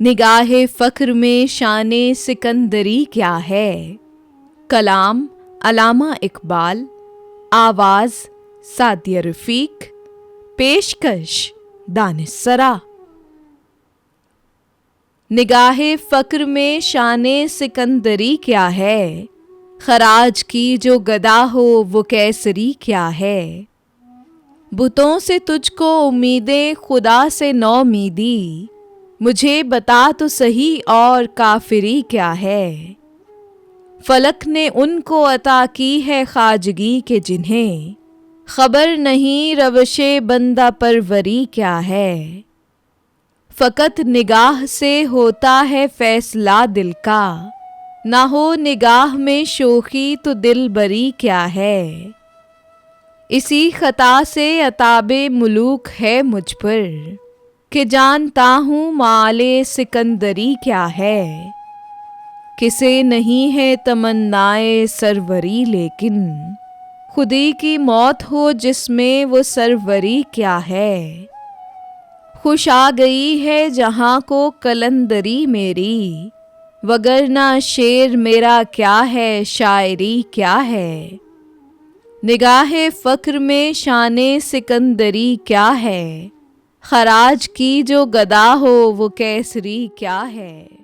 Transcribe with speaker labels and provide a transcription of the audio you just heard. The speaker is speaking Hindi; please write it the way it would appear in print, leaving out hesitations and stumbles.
Speaker 1: निगाहे फ़क्र में शाने सिकंदरी क्या है। कलाम अलामा इकबाल, आवाज़ सादिया रफ़ीक, पेशकश दानिस्सरा। निगाहे फ़क्र में शाने सिकंदरी क्या है, खराज की जो गदा हो वो कैसरी क्या है। बुतों से तुझको उम्मीदें खुदा से नौमीदी, मुझे बता तो सही और काफिरी क्या है। फलक ने उनको अता की है ख्वाजगी के जिन्हें खबर नहीं रवशे बंदा परवरी क्या है। फ़कत निगाह से होता है फैसला दिल का, ना हो निगाह में शोखी तो दिल बरी क्या है। इसी खता से अताबे मुलूक है मुझ पर, कि जानता हूँ माले सिकंदरी क्या है। किसे नहीं है तमन्नाए सरवरी, लेकिन खुदी की मौत हो जिसमें वो सरवरी क्या है। खुश आ गई है जहाँ को कलंदरी मेरी, वगरना शेर मेरा क्या है शायरी क्या है। निगाहे फ़क्र में शाने सिकंदरी क्या है, खराज की जो गदा हो वो कैसरी क्या है।